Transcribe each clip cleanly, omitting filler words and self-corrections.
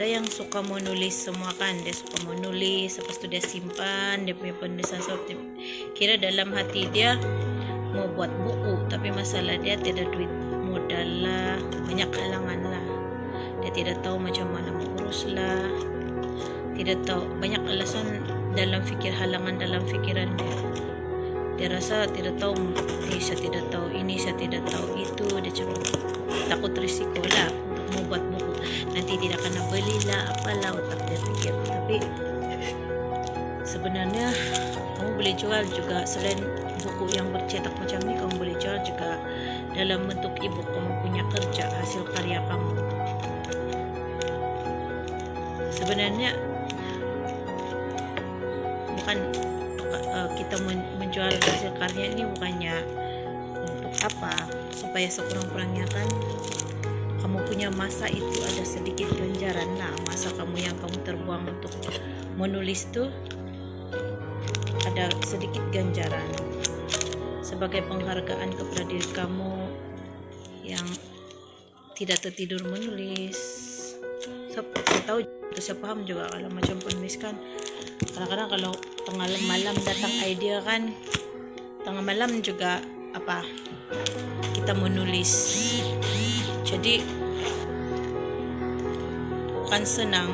ada yang suka menulis semua kan, dia suka menulis, lepas tu dia simpan dia punya penulisan seperti kira dalam hati dia mau buat buku, tapi masalah dia tidak duit modal lah, banyak halangan lah, dia tidak tahu macam mana mengurus lah, tidak tahu, banyak alasan dalam fikir, halangan dalam fikiran dia. Dia rasa tidak tahu, saya tidak tahu ini, saya tidak tahu itu, dia cuma takut risiko lah untuk membuat buku, nanti tidak kena beli lah apalah, otak dia pikir. Tapi sebenarnya kamu boleh jual juga, selain buku yang bercetak macam ni, kamu boleh jual juga dalam bentuk e-book. Kamu punya kerja, hasil karya kamu. Sebenarnya bukan kita menjual hasil karya ini bukannya untuk apa, supaya sekurang-kurangnya kan kamu punya masa itu ada sedikit ganjaran lah, masa kamu yang kamu terbuang untuk menulis tuh ada sedikit ganjaran sebagai penghargaan kepada diri kamu yang tidak tertidur menulis. Saya tahu, saya paham juga kalau macam penulis kan, kadang-kadang kalau tengah malam datang idea kan, tengah malam juga apa kita menulis, jadi bukan senang,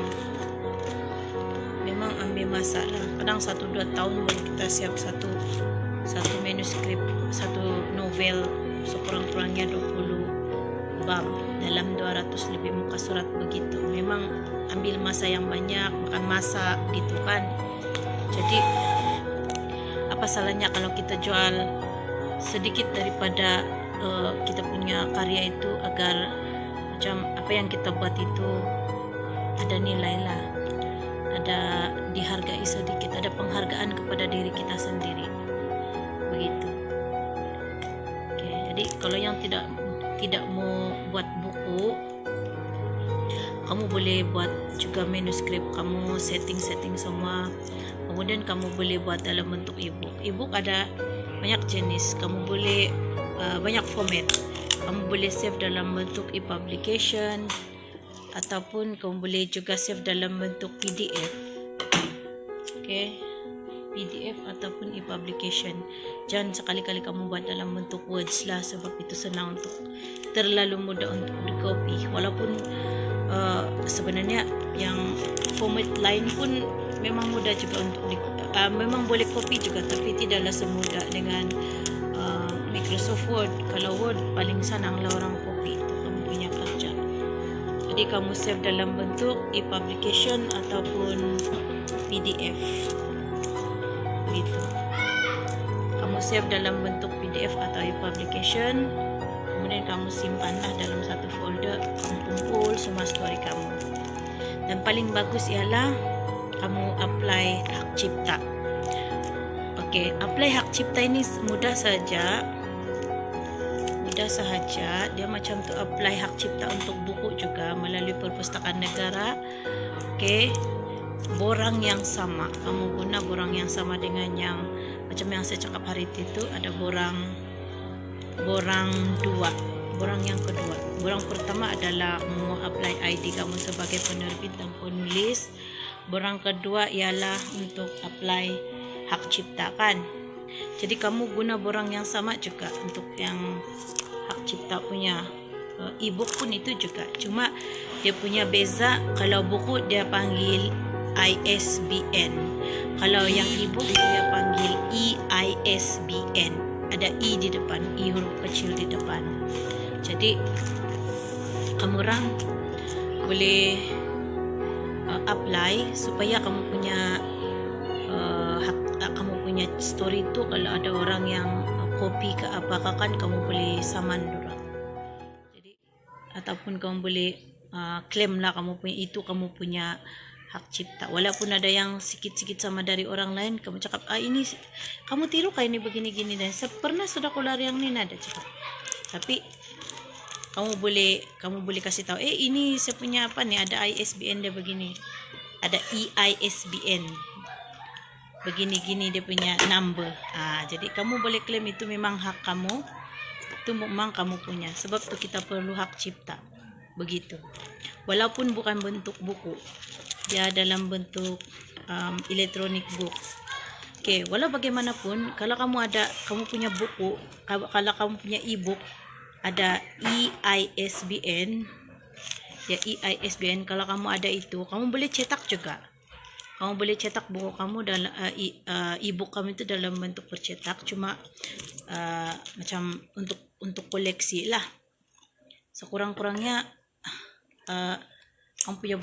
memang ambil masa lah, kadang 1-2 tahun baru kita siap satu manuskrip, satu novel sekurang-kurangnya 20 bab dalam 200 lebih muka surat begitu. Memang ambil masa yang banyak, makan masa gitu kan. Jadi apa salahnya kalau kita jual sedikit daripada kita punya karya itu, agar macam apa yang kita buat itu ada nilai lah, ada dihargai sedikit, ada penghargaan kepada diri kita sendiri begitu. Oke, jadi kalau yang tidak mau buat buku, kamu boleh buat juga manuskrip, kamu setting semua, kemudian kamu boleh buat dalam bentuk e-book. E-book ada banyak jenis, kamu boleh banyak format, kamu boleh save dalam bentuk e-publication, ataupun kamu boleh juga save dalam bentuk PDF. Oke, PDF ataupun e-publication. Jangan sekali-kali kamu buat dalam bentuk words lah, sebab itu senang untuk, terlalu mudah untuk di-copy. Walaupun sebenarnya yang format lain pun memang mudah juga untuk memang boleh copy juga, tapi tidaklah semudah dengan Microsoft Word. Kalau Word paling senang lah orang copy, itu kamu punya kerja. Jadi kamu save dalam bentuk e-publication ataupun PDF begitu. Kamu save dalam bentuk PDF atau e-publication, kemudian kamu simpanlah dalam satu folder, kamu kumpul semua story kamu. Dan paling bagus ialah kamu apply hak cipta. Oke, apply hak cipta ini mudah saja. Dia macam tu apply hak cipta untuk buku juga melalui Perpustakaan Negara. Oke, borang yang sama, kamu guna borang yang sama dengan yang macam yang saya cakap hari itu. Ada borang dua, borang yang kedua. Borang pertama adalah mau apply ID kamu sebagai penerbit dan penulis. Borang kedua ialah untuk apply hak cipta kan. Jadi kamu guna borang yang sama juga untuk yang hak cipta punya. E-book pun itu juga, cuma dia punya beza. Kalau buku dia panggil ISBN, kalau yang e-book dia panggil EISBN, ada I di depan, I huruf kecil di depan. Jadi kamu orang boleh apply supaya kamu punya kamu punya story itu, kalau ada orang yang copy ke apakah kan kamu boleh saman dorang. Jadi ataupun kamu boleh claim lah kamu punya itu, kamu punya hak cipta. Walaupun ada yang sikit-sikit sama dari orang lain, kamu cakap ini kamu tiru kayak ini begini-gini, dan pernah sudah keluar yang ini ada cakap. Tapi kamu boleh kasih tahu, ini saya punya apa nih, ada ISBN dia begini, ada EISBN begini-gini dia punya number. Jadi kamu boleh klaim itu memang hak kamu, itu memang kamu punya, sebab itu kita perlu hak cipta begitu. walaupun bukan bentuk buku, dia dalam bentuk electronic book. Oke, walau bagaimanapun, kalau kamu punya buku, kalau kamu punya e-book, ada EISBN, ya EISBN. Kalau kamu ada itu, kamu boleh cetak juga. Kamu boleh cetak buku kamu dalam e-book kamu itu dalam bentuk bercetak, cuma macam untuk koleksi lah. Sekurang-kurangnya kamu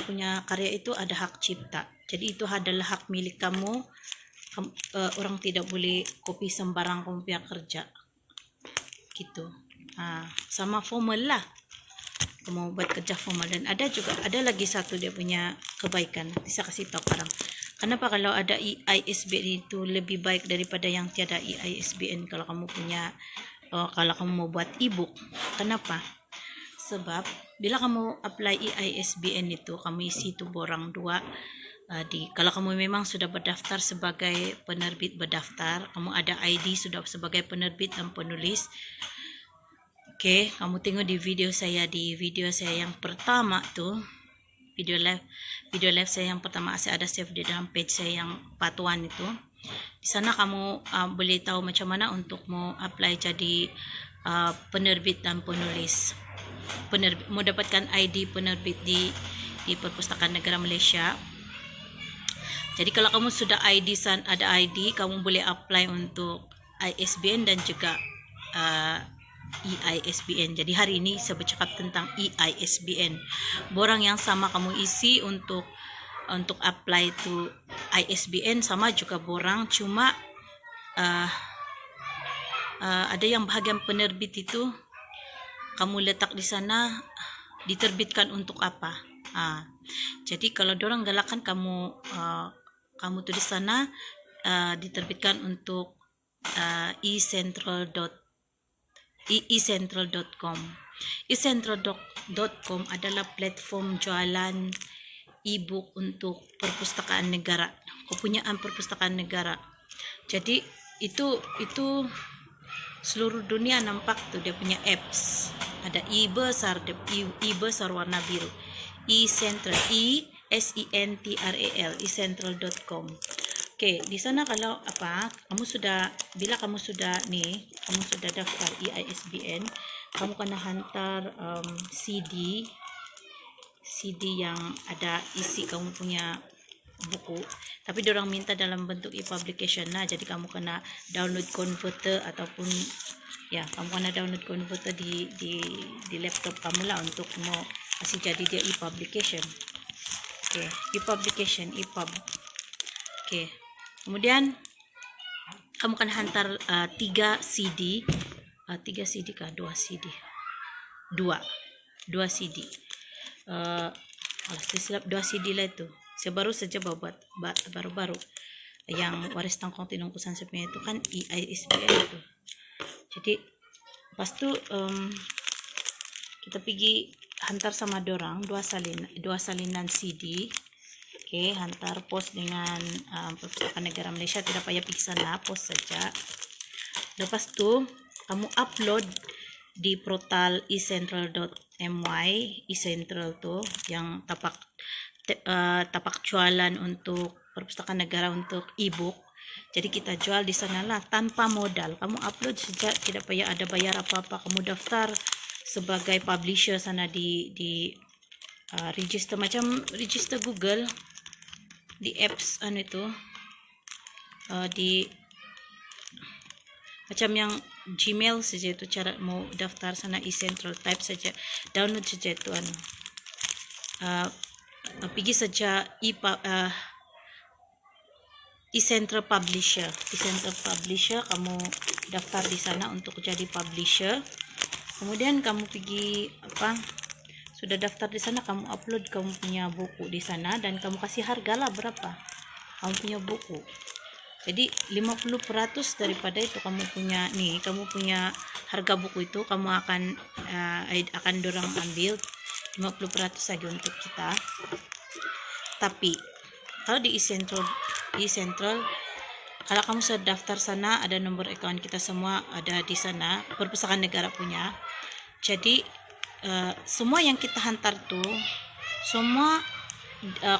punya karya itu ada hak cipta. Jadi itu adalah hak milik kamu. Orang tidak boleh copy sembarang kamu punya kerja. Gitu. Sama formal lah. Kamu buat kerja formal. Dan ada lagi satu dia punya kebaikan. Bisa kasih tahu sekarang. Kenapa kalau ada EISBN itu lebih baik daripada yang tiada EISBN kalau kamu mau buat e-book? Kenapa? Sebab bila kamu apply EISBN itu, kamu isi itu borang 2 kalau kamu memang sudah berdaftar sebagai penerbit berdaftar, kamu ada ID sudah sebagai penerbit dan penulis. Oke, kamu tengok di video saya yang pertama tuh, video live saya yang pertama, saya ada save di dalam page saya yang part 1 itu. Di sana kamu boleh tahu macam mana untuk mau apply jadi penerbit dan penulis. Mau dapatkan ID penerbit di Perpustakaan Negara Malaysia. Jadi kalau kamu sudah ada ID, kamu boleh apply untuk ISBN dan juga EISBN. Jadi hari ini saya bercakap tentang EISBN. Borang yang sama kamu isi untuk apply to ISBN sama juga borang, cuma ada yang bahagian penerbit itu kamu letak di sana diterbitkan untuk apa. Jadi kalau dorang galakan kamu tulis sana diterbitkan untuk ecentral.com. ecentral.com adalah platform jualan e-book untuk perpustakaan negara, kepunyaan perpustakaan negara. Jadi itu seluruh dunia nampak tuh dia punya apps. Ada e-besar warna biru. E-Central, ECENTRAL, ecentral.com. Oke, di sana kalau bila kamu sudah daftar EISBN, kamu kena hantar CD yang ada isi kamu punya buku, tapi dorang minta dalam bentuk e-publication lah. Jadi kamu kena download converter ataupun kamu kena download converter di laptop kamu lah untuk mau kasih jadi dia e-publication. Oke, e-publication, EPUB. Oke, kemudian kamu akan hantar 3 CD. 3 CD kah? 2 CD. 2 CD. Silap 2 CD lah itu. Saya baru saja buat baru-baru. Yang waris tangkong tinungkusan sebenarnya itu kan EISBN itu. Jadi pas tu kita pergi hantar sama dorang 2 salinan CD. Oke, hantar pos dengan Perpustakaan Negara Malaysia, tidak payah pergi sana, pos saja. Lepas tu kamu upload di portal ecentral.my. Ecentral tu yang tapak jualan untuk Perpustakaan Negara untuk e-book. Jadi kita jual di sana lah tanpa modal. Kamu upload saja, tidak payah ada bayar apa-apa. Kamu daftar sebagai publisher sana di register, macam register Google di apps di macam yang Gmail saja itu cara mau daftar sana eCentral, type saja, download saja itu pergi saja eCentral Publisher. eCentral Publisher, kamu daftar di sana untuk jadi publisher. Kemudian kamu pergi sudah daftar di sana, kamu upload kamu punya buku di sana dan kamu kasih harga lah berapa kamu punya buku. Jadi 50% daripada itu kamu punya harga buku itu kamu akan dorang ambil 50% saja untuk kita. Tapi kalau di eCentral kalau kamu sudah daftar sana, ada nomor account kita semua ada di sana, Perpustakaan Negara punya. Jadi semua yang kita hantar tuh semua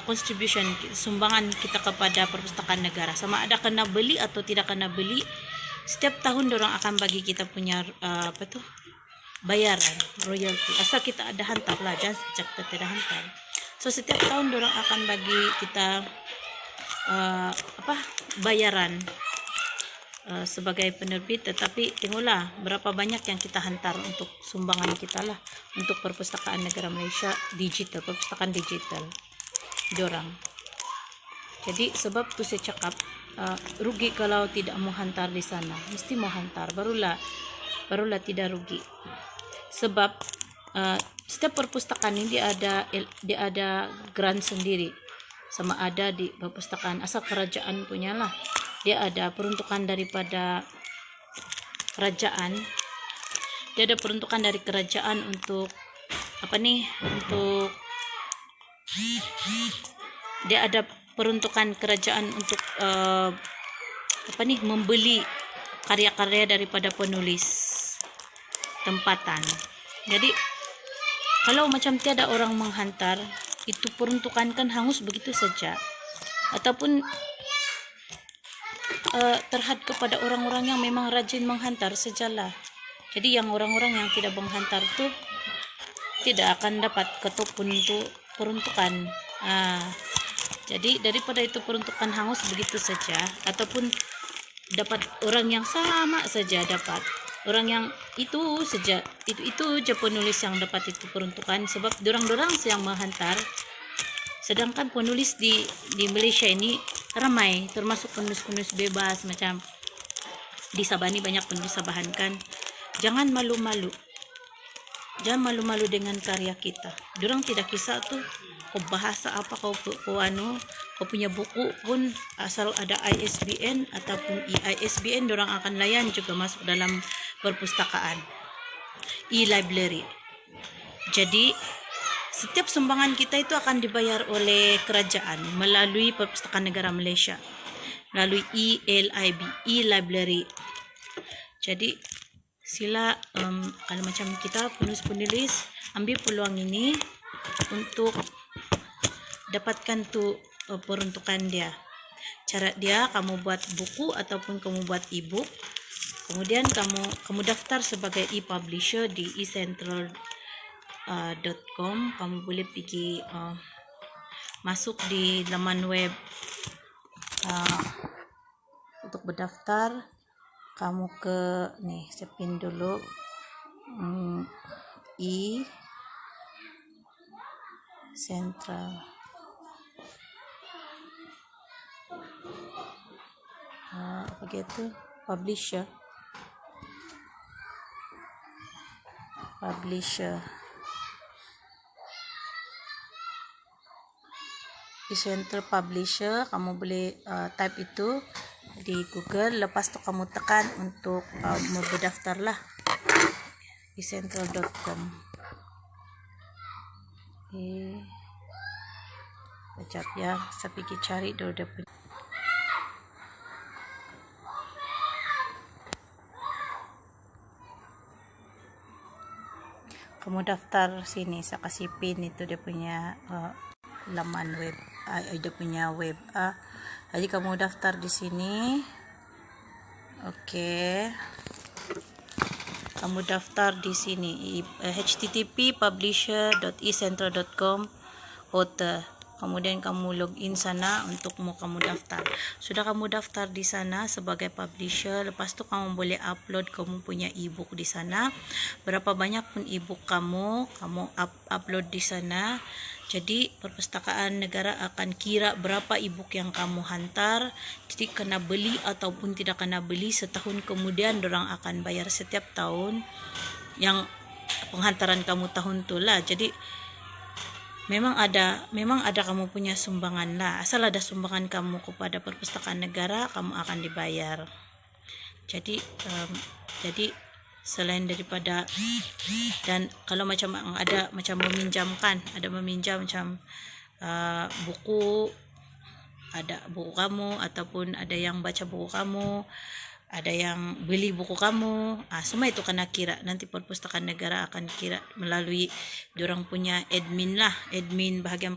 contribution, sumbangan kita kepada perpustakaan negara, sama ada kena beli atau tidak kena beli, setiap tahun dorang akan bagi kita punya bayaran royalty, asal kita ada hantar lah, jangan sejak kita tidak hantar. So setiap tahun dorang akan bagi kita bayaran sebagai penerbit, tetapi tengoklah berapa banyak yang kita hantar untuk sumbangan kita lah untuk perpustakaan negara Malaysia digital, perpustakaan digital dorang. Jadi sebab tu saya cakap rugi kalau tidak mau hantar di sana, mesti mau hantar barulah tidak rugi. Sebab setiap perpustakaan ini dia ada grant sendiri, sama ada di perpustakaan asal kerajaan punya lah, dia ada peruntukan daripada kerajaan, dia ada peruntukan dari kerajaan untuk untuk dia ada peruntukan kerajaan untuk membeli karya-karya daripada penulis tempatan. Jadi kalau macam tiada orang menghantar, itu peruntukan kan hangus begitu saja, ataupun terhad kepada orang-orang yang memang rajin menghantar sajalah. Jadi yang orang-orang yang tidak menghantar tu tidak akan dapat ketopun itu peruntukan. Jadi daripada itu peruntukan hangus begitu saja, ataupun dapat orang yang sama saja dapat, orang yang itu saja, itu aja penulis yang dapat itu peruntukan, sebab dorang-dorang yang menghantar. Sedangkan penulis di Malaysia ini ramai, termasuk penulis-penulis bebas, macam di Sabah ni banyak penulis Sabahan kan. Jangan malu-malu dengan karya kita. Dorang tidak kisah tuh kau bahasa apa, kau punya buku pun asal ada ISBN ataupun ISBN, dorang akan layan juga masuk dalam perpustakaan e-library. Jadi setiap sumbangan kita itu akan dibayar oleh kerajaan melalui Perpustakaan Negara Malaysia, melalui e-LIB, e-library. Jadi sila kalau macam kita penulis-penulis ambil peluang ini untuk dapatkan tu peruntukan dia. Cara dia, kamu buat buku ataupun kamu buat e-book, kemudian kamu daftar sebagai e-publisher di ecentral.com. Kamu boleh pergi masuk di laman web untuk berdaftar. Kamu ke saya pin dulu e-central. Apa gitu? Publisher. E-Central Publisher, kamu boleh type itu di Google, lepas tu kamu tekan untuk berdaftar lah ecentral.com. Sekejap ya, saya pergi cari dulu dia punya. Kamu daftar sini, saya kasih pin itu dia punya laman web, dia punya web. Jadi kamu daftar di sini. Oke. Kamu daftar di sini http://publisher.ecentral.com author. Kemudian kamu login sana untuk mau kamu daftar. Sudah kamu daftar di sana sebagai publisher, lepas tu kamu boleh upload kamu punya e-book di sana. Berapa banyak pun e-book kamu upload di sana. Jadi Perpustakaan Negara akan kira berapa e-book yang kamu hantar. Jadi kena beli ataupun tidak kena beli, setahun kemudian dorang akan bayar setiap tahun yang penghantaran kamu tahun tu lah. Jadi memang ada kamu punya sumbangan lah. Asal ada sumbangan kamu kepada Perpustakaan Negara, kamu akan dibayar. Jadi selain daripada, dan kalau macam ada macam meminjamkan, ada meminjam macam buku, ada buku kamu ataupun ada yang baca buku kamu, ada yang beli buku kamu, semua itu kena kira. Nanti Perpustakaan Negara akan kira melalui dorang punya admin bahagian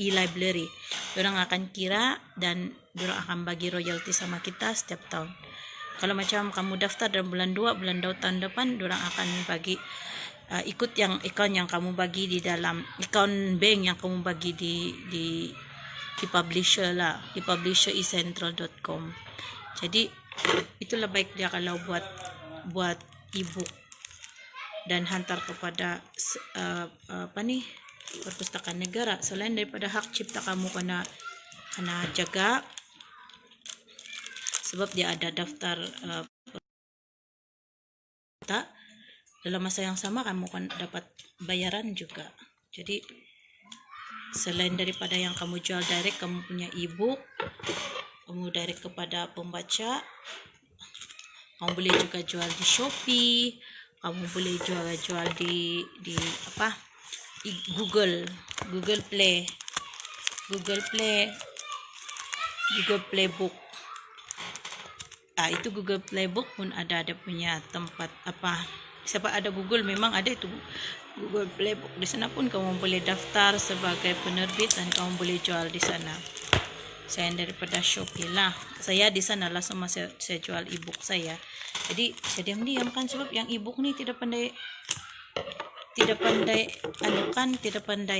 e-library. Dorang akan kira dan dorang akan bagi royalti sama kita setiap tahun. Kalau macam kamu daftar dalam bulan 2, bulan tahun depan dorang akan bagi ikut yang account yang kamu bagi di dalam account bank yang kamu bagi di publisher lah, di publisher ecentral.com. Jadi itulah baik dia kalau buat ebook dan hantar kepada Perpustakaan Negara. Selain daripada hak cipta kamu kena jaga, sebab dia ada daftar dalam masa yang sama kamu kan dapat bayaran juga. Jadi selain daripada yang kamu jual direct, kamu punya ebook, kamu direct kepada pembaca, kamu boleh juga jual di Shopee, kamu boleh jual di Google Play Book. Itu Google Play Book pun ada punya tempat siapa ada Google memang ada itu Google Play Book. Di sana pun kamu boleh daftar sebagai penerbit dan kamu boleh jual di sana. Saya daripada Shopee lah. Saya di sana lah sama saya jual ebook saya. Jadi saya diam-diam kan, sebab yang ebook ni tidak pandai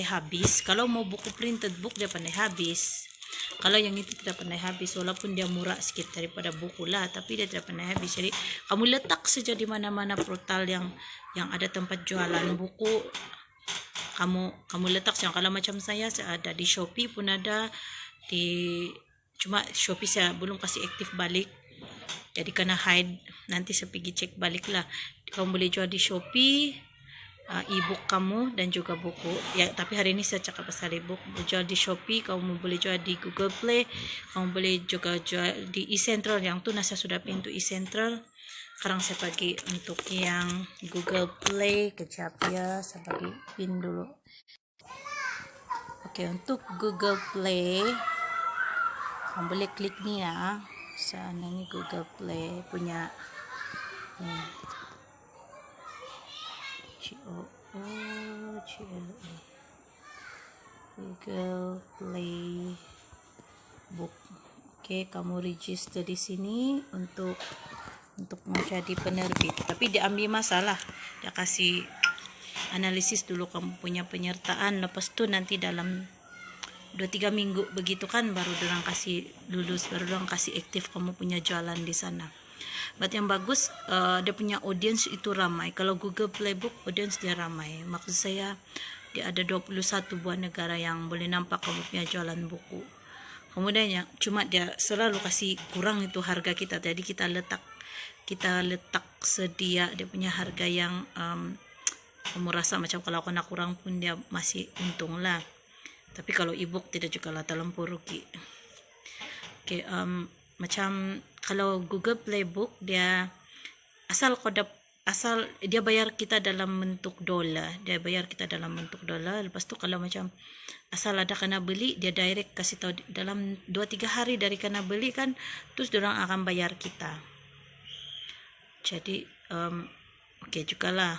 habis. Kalau mau buku printed book dia pandai habis. Kalau yang itu tidak pandai habis, walaupun dia murah sedikit daripada buku lah, tapi dia tidak pandai habis. Jadi kamu letak saja di mana-mana portal yang ada tempat jualan buku, kamu letak saja. Kalau macam saya ada di Shopee pun ada, cuma Shopee saya belum kasih aktif balik, jadi kena hide. Nanti saya pergi cek balik lah. Kamu boleh jual di Shopee ebook kamu dan juga buku ya, tapi hari ini saya cakap pasal ebook. Jual di Shopee, kamu boleh jual di Google Play, kamu boleh juga jual di eCentral. Yang tu saya sudah pintu eCentral. Sekarang saya bagi untuk yang Google Play. Kejap ya, saya bagi pin dulu. Oke, untuk Google Play kamu boleh klik ni ya. Sana ni Google Play punya Google Play Book. Oke, kamu register di sini untuk menjadi penerbit. Tapi dia ambil masalah, dia kasih analisis dulu kamu punya penyertaan. Lepas tu nanti dalam 2-3 minggu begitu kan baru dorang kasih lulus, baru dorang kasih aktif kamu punya jualan di sana. But yang bagus dia punya audience itu ramai. Kalau Google Playbook audience dia ramai. Maksud saya dia ada 21 buah negara yang boleh nampak kamu punya jualan buku. Kemudian cuma dia selalu kasih kurang itu harga kita. Jadi kita letak sedia dia punya harga yang kamu rasa macam kalau kena kurang pun dia masih untung lah. Tapi kalau ebook tidak juga lah terlampau rugi. Oke, macam kalau Google Playbook dia asal dia bayar kita dalam bentuk dolar. Lepas tu kalau macam asal ada kena beli, dia direct kasih tahu dalam 2-3 hari dari kena beli kan, terus orang akan bayar kita. Jadi oke juga lah.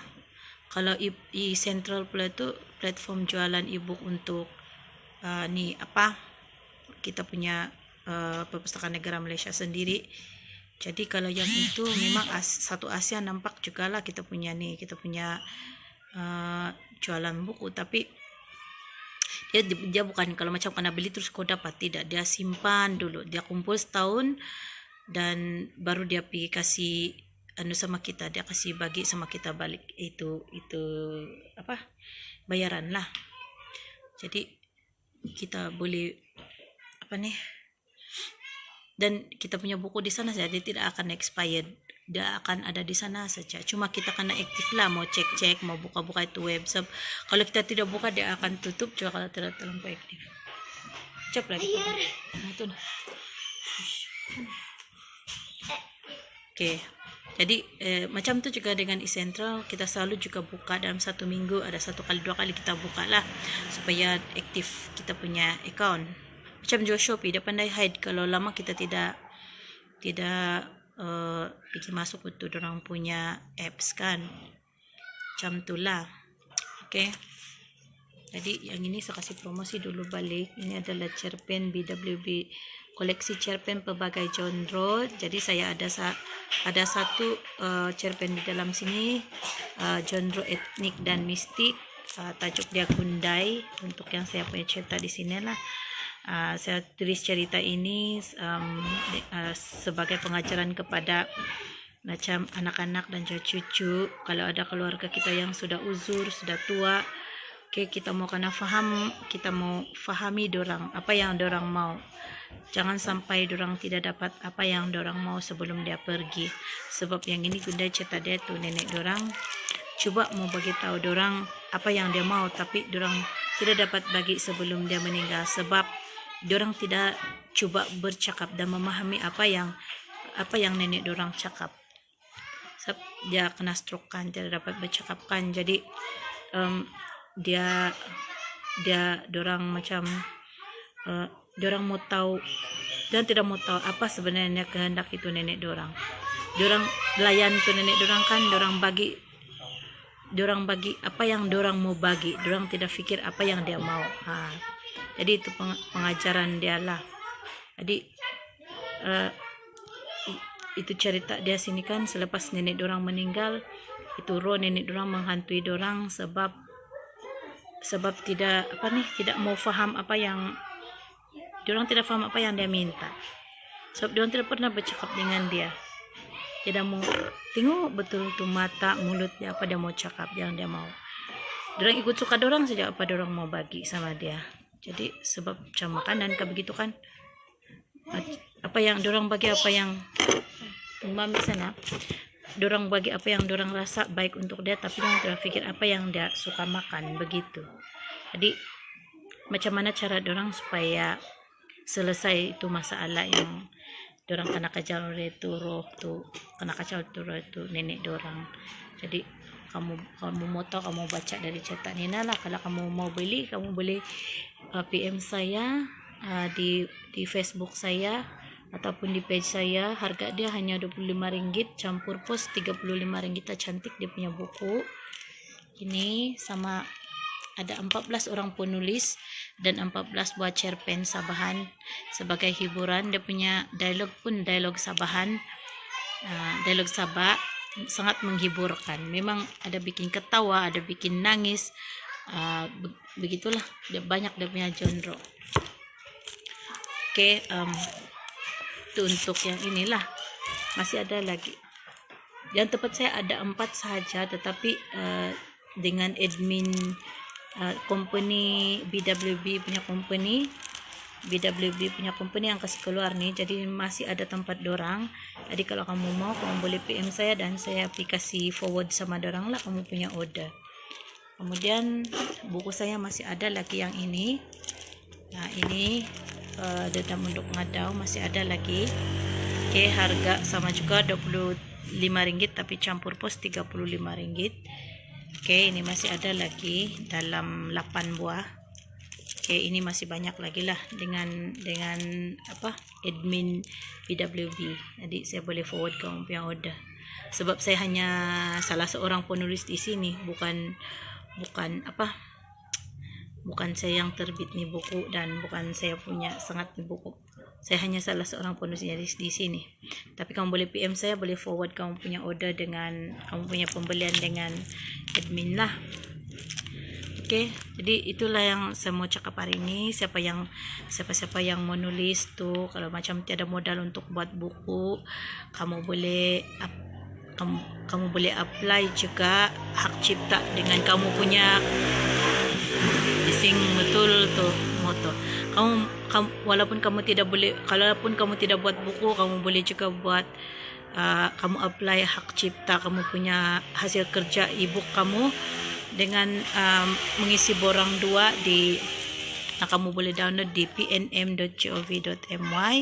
Kalau eCentral Play itu platform jualan ebook untuk kita punya Perpustakaan Negara Malaysia sendiri. Jadi kalau yang itu memang satu Asia nampak juga lah kita punya jualan buku. Tapi dia bukan kalau macam kena beli terus kau dapat, tidak. Dia simpan dulu, dia kumpul setahun dan baru dia pergi kasih sama kita, dia kasih bagi sama kita balik itu bayaran lah. Jadi kita boleh dan kita punya buku di sana saja, dia tidak akan expired, dia akan ada di sana saja. Cuma kita kena aktif lah, mau cek mau buka itu website. Kalau kita tidak buka dia akan tutup juga kalau tidak terlalu aktif. Cep lagi itu. Oke. Jadi macam tu juga dengan eCentral, kita selalu juga buka dalam 1 minggu ada 1 kali 2 kali kita buka lah supaya aktif kita punya account. Macam jual Shopee, dia pandai hide kalau lama kita tidak pergi masuk untuk dorang punya apps kan, macam itulah. Okay, jadi yang ini saya kasih promosi dulu balik. Ini adalah cerpen BWB, koleksi cerpen pelbagai genre. Jadi saya ada satu cerpen di dalam sini, genre etnik dan mistik. Tajuk dia Kundai. Untuk yang saya punya cerita di sini lah. Saya tulis cerita ini sebagai pengajaran kepada macam anak-anak dan cucu. Kalau ada keluarga kita yang sudah uzur, sudah tua, kita mau fahami dorang apa yang dorang mau. Jangan sampai dorang tidak dapat apa yang dorang mau sebelum dia pergi. Sebab yang ini Kundai cerita dia tu, nenek dorang cuba mau bagi tahu dorang apa yang dia mau, tapi dorang tidak dapat bagi sebelum dia meninggal, sebab dorang tidak cuba bercakap dan memahami apa yang nenek dorang cakap. Sebab dia kena stroke kan, tidak dapat bercakapkan. Jadi dia dorang macam dorang mau tahu dan tidak mau tahu apa sebenarnya kehendak itu nenek dorang. Dorang layan tu nenek dorang kan, dorang bagi apa yang dorang mau bagi. Dorang tidak fikir apa yang dia mau. Jadi itu pengajaran dia lah. Jadi itu cerita dia sini kan, selepas nenek dorang meninggal, itu roh nenek dorang menghantui dorang sebab tidak mau faham apa yang dorang tidak faham apa yang dia minta. Sebab dorang tidak pernah bercakap dengan dia, tidak mau tengok betul tu mata mulut dia apa dia mau cakap, yang dia mau. Dorang ikut suka dorang saja apa dorang mau bagi sama dia. Jadi sebab macam makanan kan begitu kan, apa yang dorang bagi, apa yang mami sana dorang bagi apa yang dorang rasa baik untuk dia, tapi dorang tidak fikir apa yang dia suka makan begitu. Jadi macam mana cara dorang supaya selesai itu masalah yang dorang kena kacau itu roh tu, kena kacau tu roh itu nenek dorang. Jadi kamu mau tahu, kamu baca dari cerita Nina lah. Kalau kamu mau beli, kamu boleh PM saya di Facebook saya ataupun di page saya. Harga dia hanya Rp25, campur pos Rp35. Cantik dia punya buku ini, sama ada 14 orang penulis dan 14 buah cerpen Sabahan sebagai hiburan. Dia punya dialog pun dialog Sabahan, dialog Sabah, sangat menghiburkan. Memang ada bikin ketawa, ada bikin nangis, begitulah. Dia banyak dia punya genre. Oke, itu untuk yang inilah. Masih ada lagi. Yang tepat saya ada 4 saja, tetapi dengan admin company BWB punya company yang kasih keluar nih, jadi masih ada tempat dorang. Jadi kalau kamu mau, kamu boleh PM saya dan saya aplikasi forward sama dorang lah kamu punya order. Kemudian buku saya masih ada lagi yang ini. Nah ini Dendam Untuk Ngadau masih ada lagi. Oke, harga sama juga Rp25 tapi campur pos Rp35. Oke, ini masih ada lagi dalam 8 buah. Oke, ini masih banyak lagi lah dengan admin BWB. Jadi saya boleh forward kamu punya order. Sebab saya hanya salah seorang penulis di sini, bukan saya yang terbit nih buku, dan bukan saya punya sangat nih buku. Saya hanya salah seorang penulisnya di sini. Tapi kamu boleh PM saya, boleh forward kamu punya order dengan kamu punya pembelian dengan admin lah. Oke, jadi itulah yang saya mau cakap hari ini. Siapa yang mau nulis tuh, kalau macam tiada modal untuk buat buku, kamu boleh apply juga hak cipta dengan kamu punya bising betul tuh moto. Walaupun kamu tidak buat buku, kamu boleh juga buat kamu apply hak cipta kamu punya hasil kerja ebook kamu dengan mengisi borang 2 kamu boleh download di pnm.gov.my.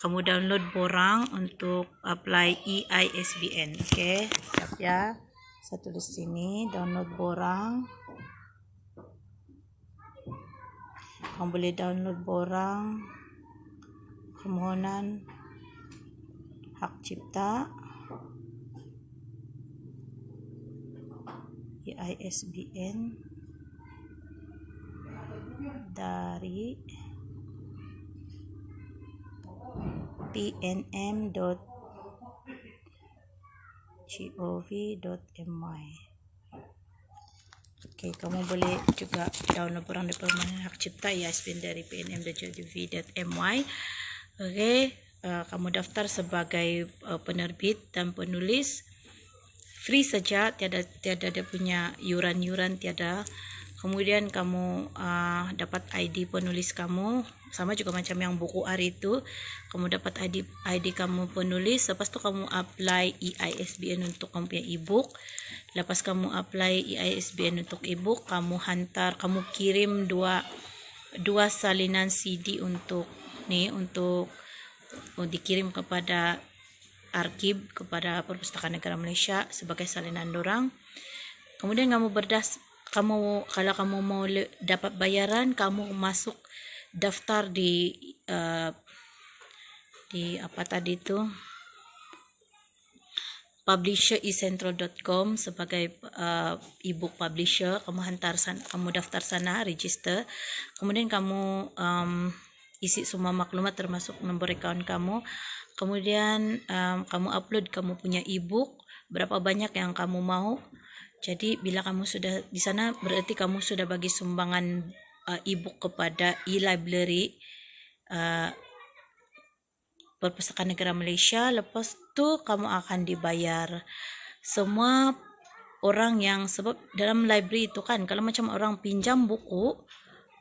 Kamu download borang untuk apply EISBN. Oke, siap ya. Saya tulis sini download borang. Kamu boleh download borang permohonan hak cipta, ISBN dari pnm.gov.my. Oke, kamu boleh juga download Perangkat Permohonan Hak Cipta ISBN dari pnm.gov.my. Oke, kamu daftar sebagai penerbit dan penulis. Free saja, tiada dia punya yuran-yuran, tiada. Kemudian kamu dapat ID penulis kamu, sama juga macam yang buku hari itu. Kamu dapat ID kamu penulis, lepas tu kamu apply ISBN untuk kamu punya ebook. Lepas kamu apply ISBN untuk ebook, kamu hantar, kamu kirim dua salinan CD untuk dikirim kepada arsip, kepada Perpustakaan Negara Malaysia sebagai salinan dorang. Kemudian kalau kamu mau dapat bayaran, kamu masuk daftar di apa tadi itu, publisher ecentral.com sebagai ebook publisher. Kamu daftar sana, register. Kemudian kamu isi semua maklumat termasuk nombor akaun kamu. Kemudian kamu upload kamu punya ebook, berapa banyak yang kamu mau. Jadi bila kamu sudah di sana, berarti kamu sudah bagi sumbangan ebook kepada e-library Perpustakaan Negara Malaysia. Lepas tu kamu akan dibayar. Semua orang yang, sebab dalam library itu kan, kalau macam orang pinjam buku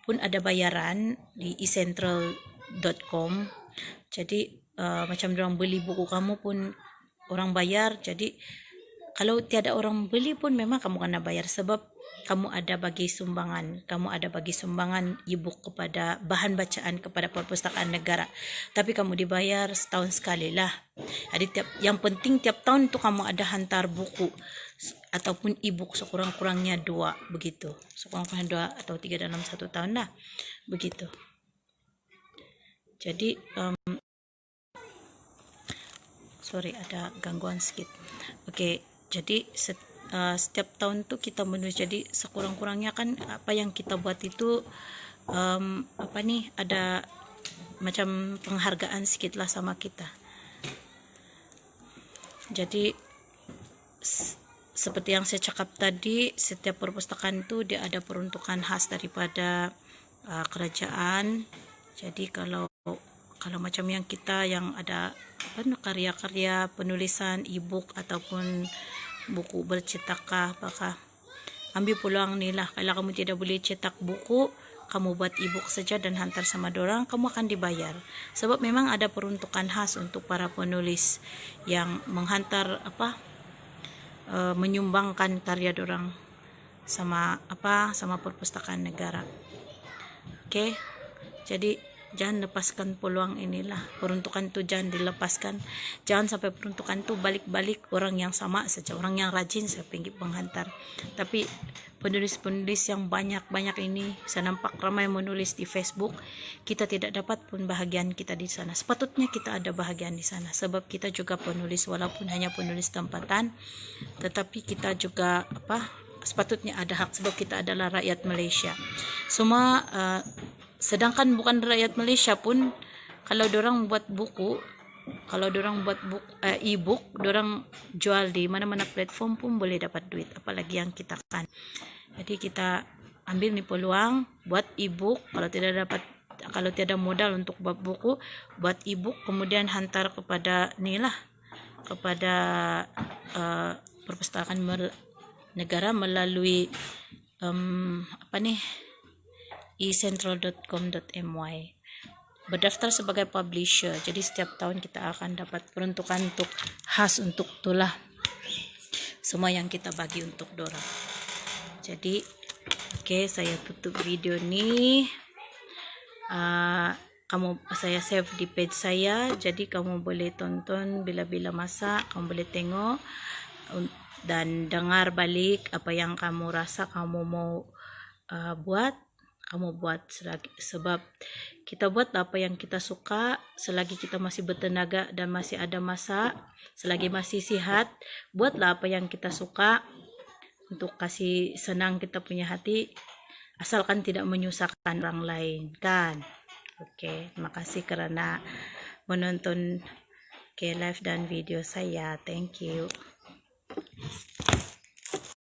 pun ada bayaran di ecentral.com. Jadi macam orang beli buku kamu pun orang bayar. Jadi kalau tiada orang beli pun memang kamu kena bayar, sebab kamu ada bagi sumbangan ebook kepada bahan bacaan kepada Perpustakaan Negara. Tapi kamu dibayar setahun sekali lah. Jadi yang penting tiap tahun tu kamu ada hantar buku ataupun ebook sekurang-kurangnya 2 begitu. Sekurang-kurangnya 2 atau 3 dalam 1 tahun lah. Begitu. Jadi sorry, ada gangguan sedikit. Okey. Jadi setiap tahun tu kita menulis. Jadi sekurang-kurangnya kan apa yang kita buat itu ada macam penghargaan sikit lah sama kita. Jadi seperti yang saya cakap tadi, setiap perpustakaan tu dia ada peruntukan khas daripada kerajaan. Jadi kalau macam yang kita yang ada karya-karya penulisan ebook ataupun buku bercetak, apakah ambil peluang ni lah. Kalau kamu tidak boleh cetak buku, kamu buat ebook saja dan hantar sama dorang, kamu akan dibayar. Sebab memang ada peruntukan khas untuk para penulis yang menghantar menyumbangkan karya dorang sama Perpustakaan Negara. Okey. Jadi jangan lepaskan peluang inilah. Peruntukan tu jangan dilepaskan. Jangan sampai peruntukan tu balik-balik orang yang sama saja, orang yang rajin saya pergi penghantar. Tapi penulis-penulis yang banyak ini, saya nampak ramai menulis di Facebook, kita tidak dapat pun bahagian kita di sana. Sepatutnya kita ada bahagian di sana, sebab kita juga penulis, walaupun hanya penulis tempatan, tetapi kita juga sepatutnya ada hak, sebab kita adalah rakyat Malaysia. Semua sedangkan bukan rakyat Malaysia pun, kalau dorang buat buku, ebook, dorang jual di mana-mana platform pun boleh dapat duit, apalagi yang kita kan. Jadi kita ambil ni peluang, buat ebook. Kalau tiada modal untuk buat buku, buat ebook, kemudian hantar kepada kepada Perpustakaan Negara melalui ecentral.com.my. Berdaftar sebagai publisher. Jadi setiap tahun kita akan dapat peruntukan untuk khas untuk itulah semua yang kita bagi untuk dorang. Jadi saya tutup video ni. Saya save di page saya, jadi kamu boleh tonton bila-bila masa, kamu boleh tengok dan dengar balik apa yang kamu rasa kamu mau buat. kamu buat sebab kita buat apa yang kita suka selagi kita masih bertenaga dan masih ada masa, selagi masih sehat, buatlah apa yang kita suka untuk kasih senang kita punya hati, asalkan tidak menyusahkan orang lain kan. Oke, terima kasih karena menonton live dan video saya. Thank you.